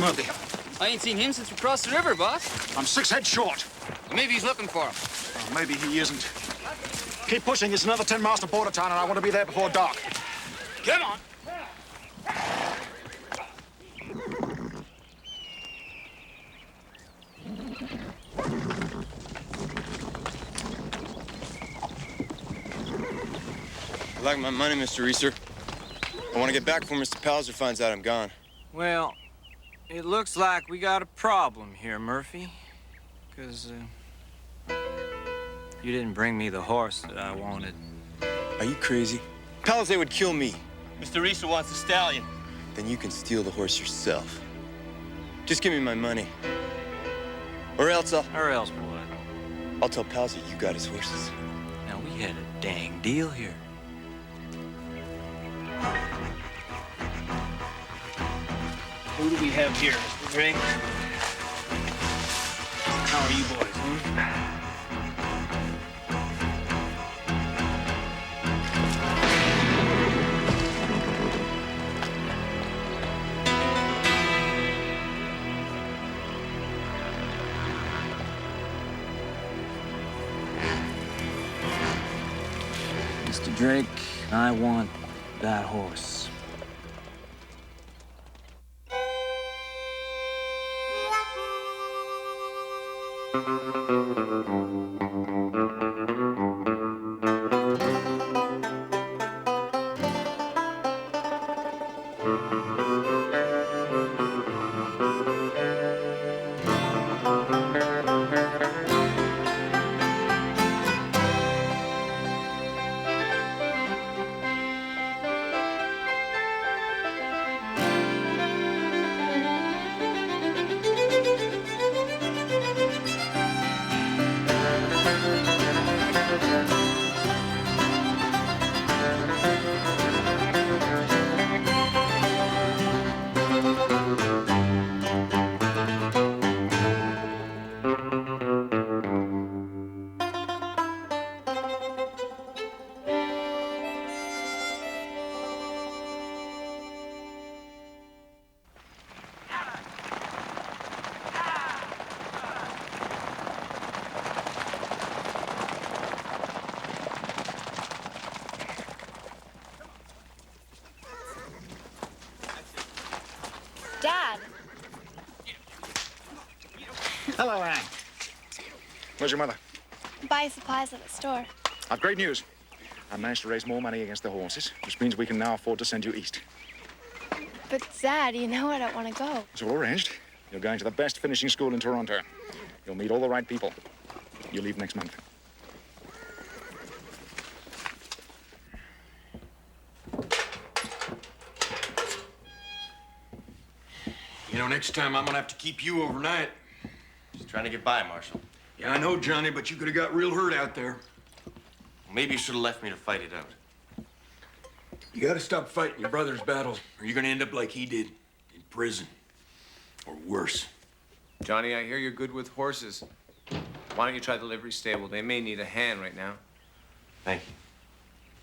Murphy? I ain't seen him since we crossed the river, boss. I'm 6 heads short. Maybe he's looking for him. Oh, maybe he isn't. Keep pushing. It's another 10 miles to border town, and I want to be there before dark. Come on. I like my money, Mr. Reeser. I want to get back before Mr. Palliser finds out I'm gone. Well, it looks like we got a problem here, Murphy. Because, you didn't bring me the horse that I wanted. Are you crazy? Palliser would kill me. Mr. Reeser wants the stallion. Then you can steal the horse yourself. Just give me my money. Or else Or else what? I'll tell Palliser you got his horses. Now, we had a dang deal here. Who do we have here, Mr. Drake? How are you boys, Mr. Drake, I want that horse. Dad. Hello, Anne. Where's your mother? Buy supplies at the store. I've great news. I managed to raise more money against the horses, which means we can now afford to send you east. But, Dad, you know I don't want to go. It's all arranged. You're going to the best finishing school in Toronto. You'll meet all the right people. You leave next month. You know, next time I'm gonna have to keep you overnight. Just trying to get by, Marshal. Yeah, I know, Johnny, but you could have got real hurt out there. Maybe you should have left me to fight it out. You gotta stop fighting your brother's battles, or you're gonna end up like he did, in prison. Or worse. Johnny, I hear you're good with horses. Why don't you try the livery stable? They may need a hand right now. Thank you.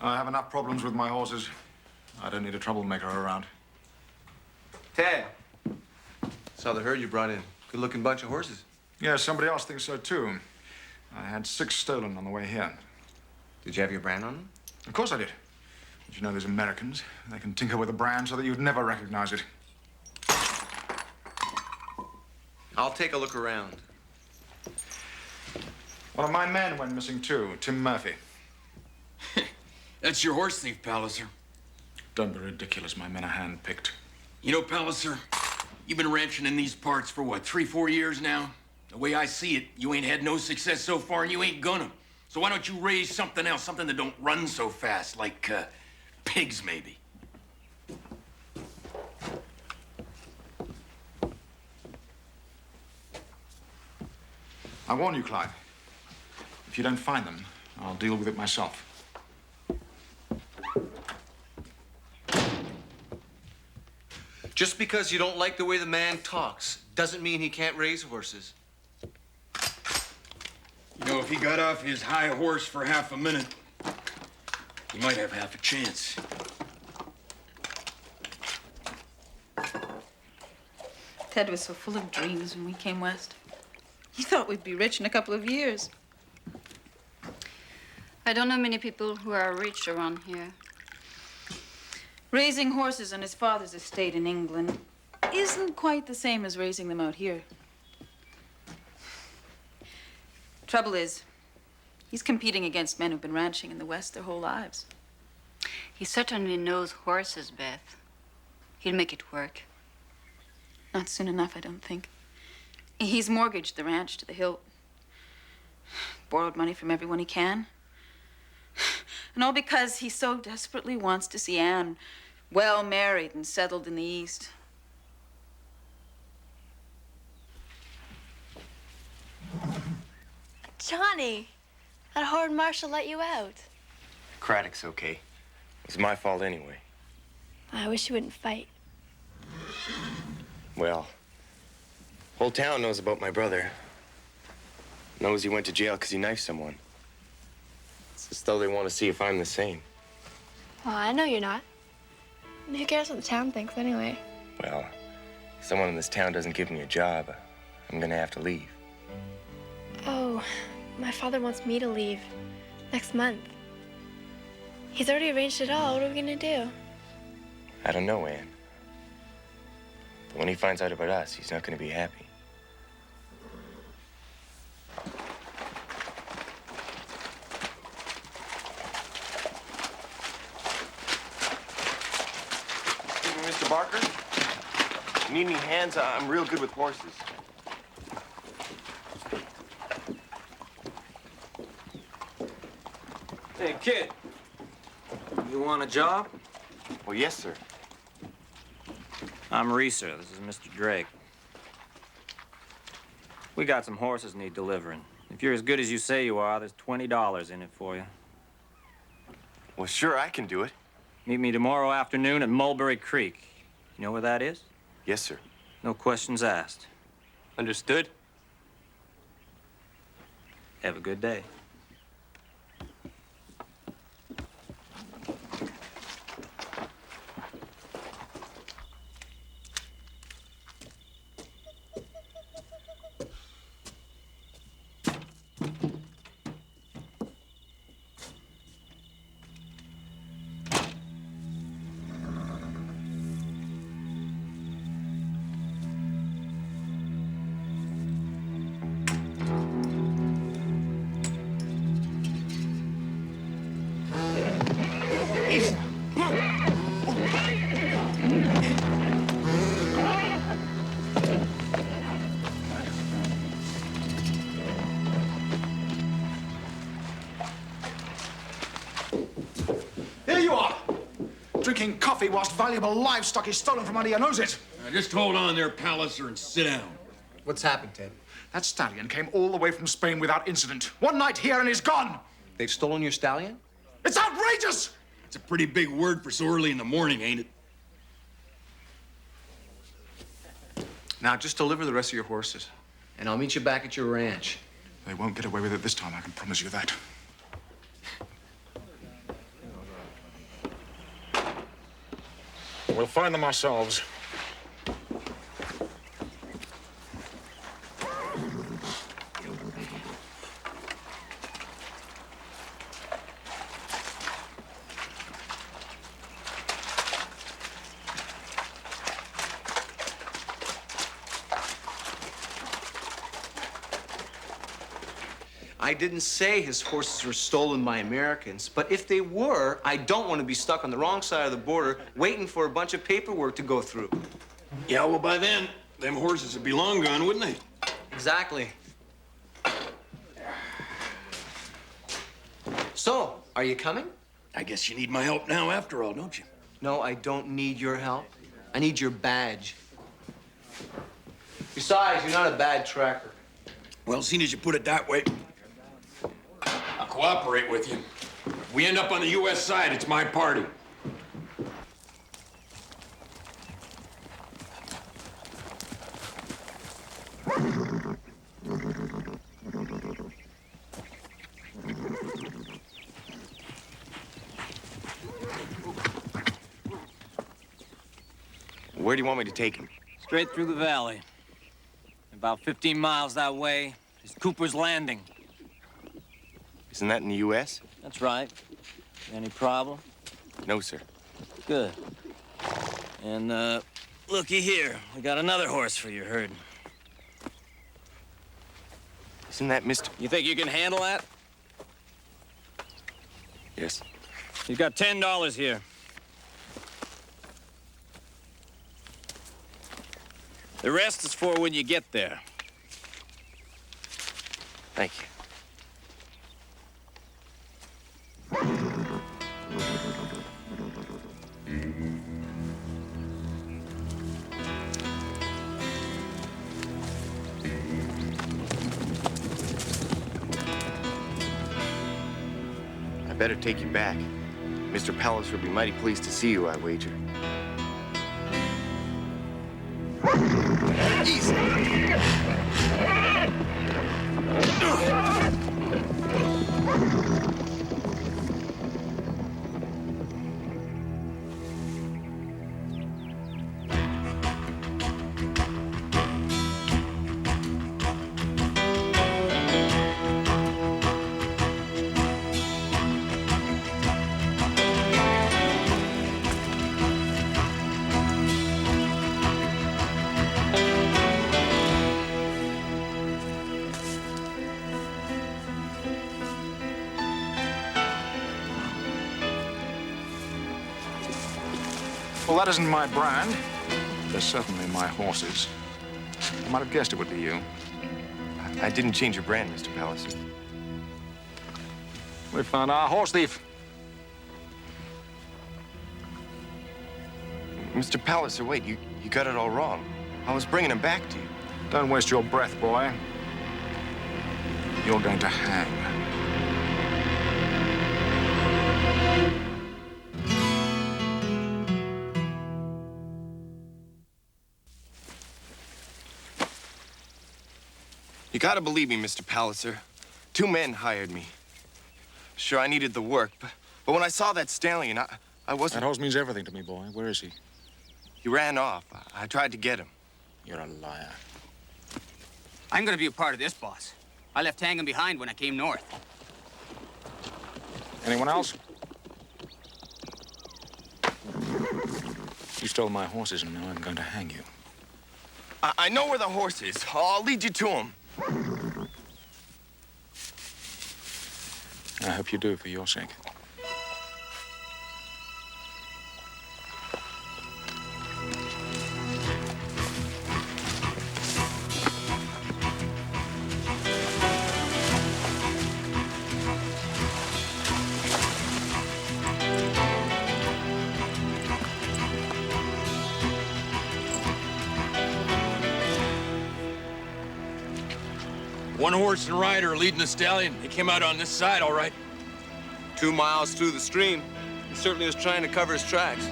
I have enough problems with my horses. I don't need a troublemaker around. Ted! Saw the herd you brought in. Good-looking bunch of horses. Yeah, somebody else thinks so, too. I had 6 stolen on the way here. Did you have your brand on them? Of course I did. But you know those Americans, they can tinker with a brand so that you'd never recognize it. I'll take a look around. One of my men went missing, too, Tim Murphy. That's your horse thief, Palliser. Don't be ridiculous. My men are hand-picked. You know, Palliser, you've been ranching in these parts for what, 3-4 years now? The way I see it, you ain't had no success so far, and you ain't gonna. So why don't you raise something else, something that don't run so fast, like, pigs, maybe? I warn you, Clive. If you don't find them, I'll deal with it myself. Just because you don't like the way the man talks doesn't mean he can't raise horses. You know, if he got off his high horse for half a minute, he might have half a chance. Ted was so full of dreams when we came west. He thought we'd be rich in a couple of years. I don't know many people who are rich around here. Raising horses on his father's estate in England isn't quite the same as raising them out here. Trouble is, he's competing against men who've been ranching in the West their whole lives. He certainly knows horses, Beth. He'll make it work. Not soon enough, I don't think. He's mortgaged the ranch to the hilt. Borrowed money from everyone he can. And all because he so desperately wants to see Anne well married and settled in the East. Johnny, that horrid marshal let you out. Craddock's okay. It was my fault anyway. I wish you wouldn't fight. Well, whole town knows about my brother. Knows he went to jail because he knifed someone. It's as though they want to see if I'm the same. Well, I know you're not. And who cares what the town thinks anyway? Well, if someone in this town doesn't give me a job, I'm gonna have to leave. Oh, my father wants me to leave next month. He's already arranged it all. What are we gonna do? I don't know, Anne. But when he finds out about us, he's not gonna be happy. Mr. Barker? You need any hands? I'm real good with horses. Hey, kid. You want a job? Well, yes, sir. I'm Reeser. This is Mr. Drake. We got some horses need delivering. If you're as good as you say you are, there's $20 in it for you. Well, sure, I can do it. Meet me tomorrow afternoon at Mulberry Creek. You know where that is? Yes, sir. No questions asked. Understood? Have a good day. Here you are, drinking coffee whilst valuable livestock is stolen from under your noses. Now, just hold on there, Palliser, and sit down. What's happened, Ted? That stallion came all the way from Spain without incident. One night here and he's gone. They've stolen your stallion? It's outrageous! It's a pretty big word for so early in the morning, ain't it? Now, just deliver the rest of your horses, and I'll meet you back at your ranch. They won't get away with it this time, I can promise you that. We'll find them ourselves. I didn't say his horses were stolen by Americans, but if they were, I don't want to be stuck on the wrong side of the border waiting for a bunch of paperwork to go through. Yeah, well, by then, them horses would be long gone, wouldn't they? Exactly. So, are you coming? I guess you need my help now after all, don't you? No, I don't need your help. I need your badge. Besides, you're not a bad tracker. Well, seeing as you put it that way, I'll cooperate with you. If we end up on the U.S. side, it's my party. Where do you want me to take him? Straight through the valley. About 15 miles that way is Cooper's Landing. Isn't that in the U.S.? That's right. Any problem? No, sir. Good. And, looky here. We got another horse for your herd. Isn't that Mr. You think you can handle that? Yes. You got $10 here. The rest is for when you get there. Thank you. I better take you back. Mr. Palliser will be mighty pleased to see you, I wager. Easy. Well, that isn't my brand. They're certainly my horses. I might have guessed it would be you. I didn't change your brand, Mr. Palliser. We found our horse thief. Mr. Palliser, wait, you got it all wrong. I was bringing him back to you. Don't waste your breath, boy. You're going to hang. You gotta believe me, Mr. Palliser. 2 men hired me. Sure, I needed the work, but when I saw that stallion, I wasn't... That horse means everything to me, boy. Where is he? He ran off. I tried to get him. You're a liar. I'm gonna be a part of this, boss. I left hanging behind when I came north. Anyone else? You stole my horses, and now I'm going to hang you. I know where the horse is. I'll lead you to him. I hope you do, for your sake. One horse and rider leading the stallion. He came out on this side, all right. 2 miles through the stream. He certainly was trying to cover his tracks.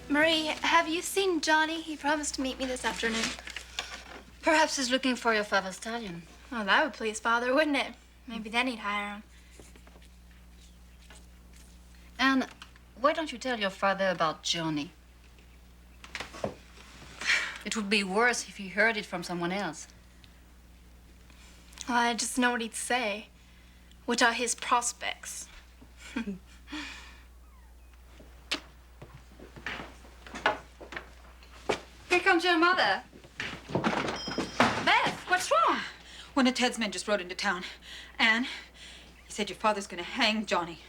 Marie, have you seen Johnny? He promised to meet me this afternoon. Perhaps he's looking for your father's stallion. Oh, that would please Father, wouldn't it? Maybe then he'd hire him. And why don't you tell your father about Johnny? It would be worse if he heard it from someone else. Well, I just know what he'd say. What are his prospects? Here comes your mother. Beth, what's wrong? One of Ted's men just rode into town. Anne, he said your father's gonna hang Johnny.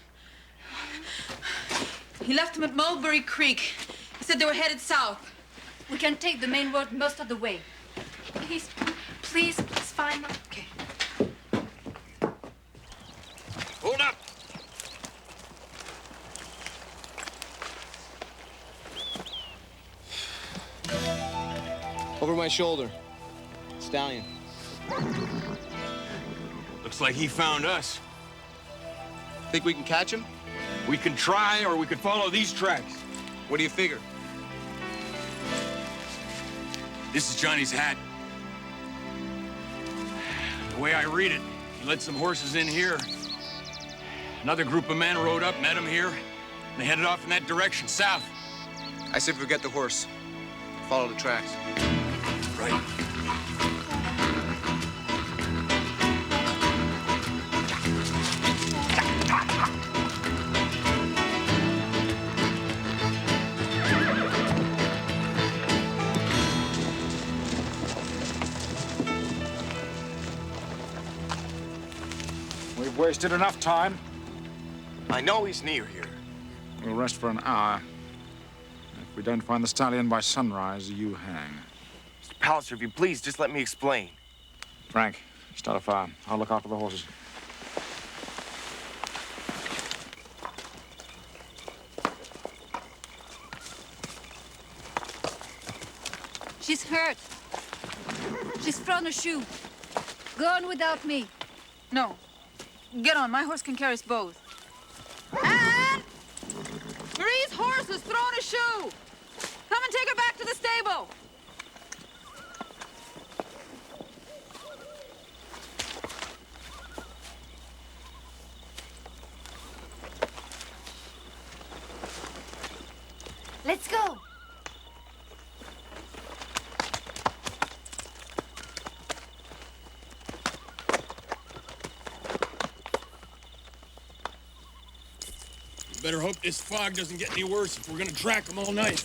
He left him at Mulberry Creek. He said they were headed south. We can take the main road most of the way. Please find them. Okay. Hold up! Over my shoulder. Stallion. Looks like he found us. Think we can catch him? We can try, or we could follow these tracks. What do you figure? This is Johnny's hat. The way I read it, he let some horses in here. Another group of men rode up, met him here, and they headed off in that direction, south. I say forget the horse. Follow the tracks. Right. We've wasted enough time. I know he's near here. We'll rest for an hour. If we don't find the stallion by sunrise, you hang. Mr. Palliser, if you please, just let me explain. Frank, start a fire. I'll look after the horses. She's hurt. She's thrown a shoe. Go on without me. No. Get on. My horse can carry us both. Anne! Marie's horse has thrown a shoe. Come and take her back to the stable. Let's go. Better hope this fog doesn't get any worse if we're gonna track them all night.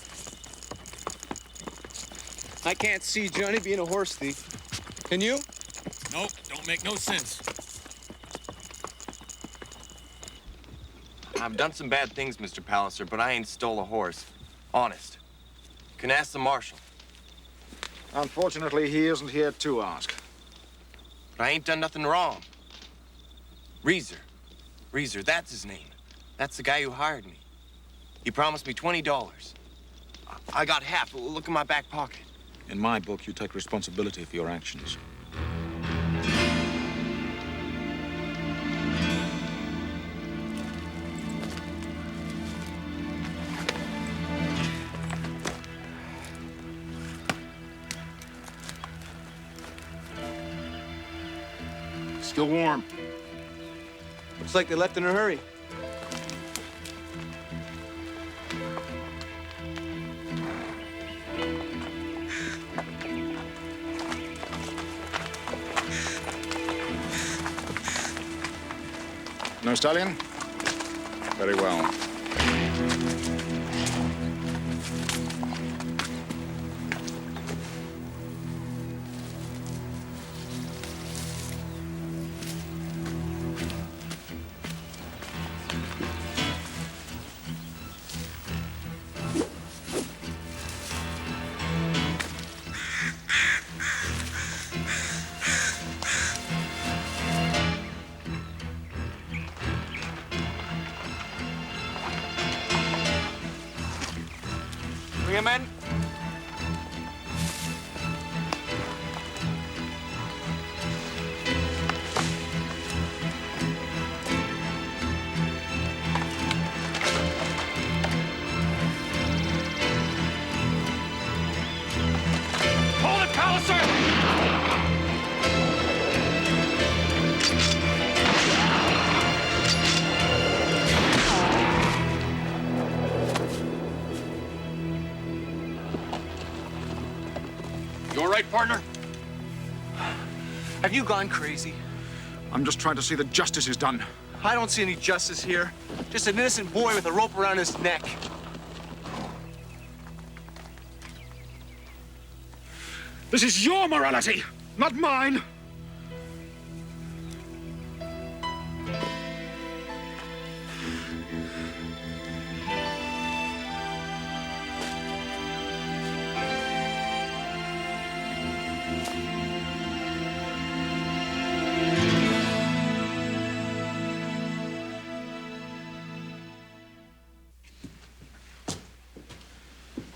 I can't see Johnny being a horse thief. Can you? Nope, don't make no sense. I've done some bad things, Mr. Palliser, but I ain't stole a horse. Honest. You can ask the marshal. Unfortunately, he isn't here to ask. But I ain't done nothing wrong. Reeser. Reeser, that's his name. That's the guy who hired me. He promised me $20. I got half. Look in my back pocket. In my book, you take responsibility for your actions. Still warm. Looks like they left in a hurry. No stallion? Very well. Bring him in. Hold it, Palliser! You all right, partner? Have you gone crazy? I'm just trying to see that justice is done. I don't see any justice here. Just an innocent boy with a rope around his neck. This is your morality, not mine.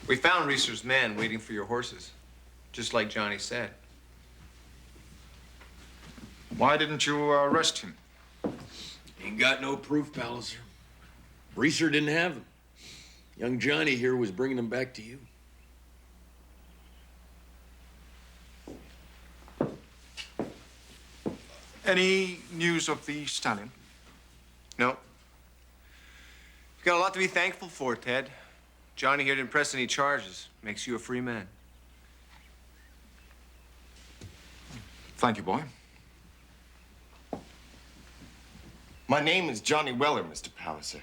We found Reeser's men waiting for your horses, just like Johnny said. Why didn't you arrest him? Ain't got no proof, Palliser. Reeser didn't have them. Young Johnny here was bringing them back to you. Any news of the stallion? No. You've got a lot to be thankful for, Ted. Johnny here didn't press any charges. Makes you a free man. Thank you, boy. My name is Johnny Weller, Mr. Palliser.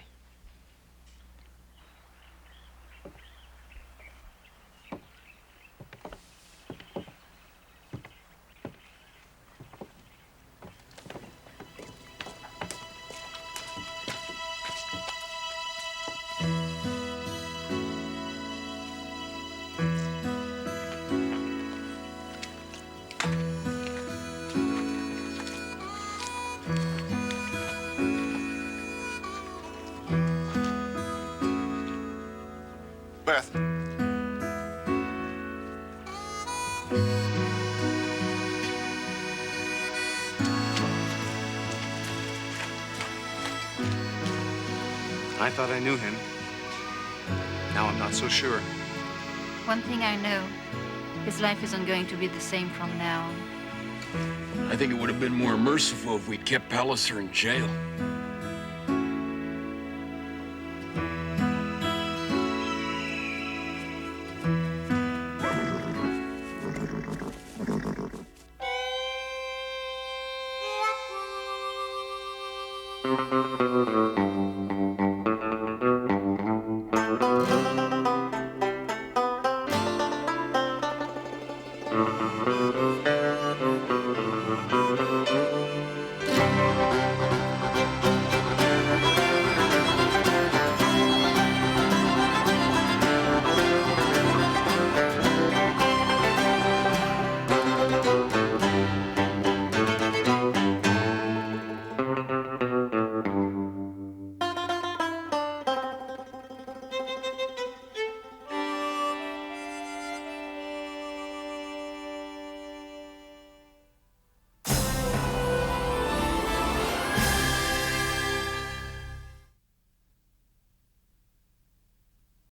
Beth. I thought I knew him. Now I'm not so sure. One thing I know, his life isn't going to be the same from now on. I think it would have been more merciful if we'd kept Palliser in jail.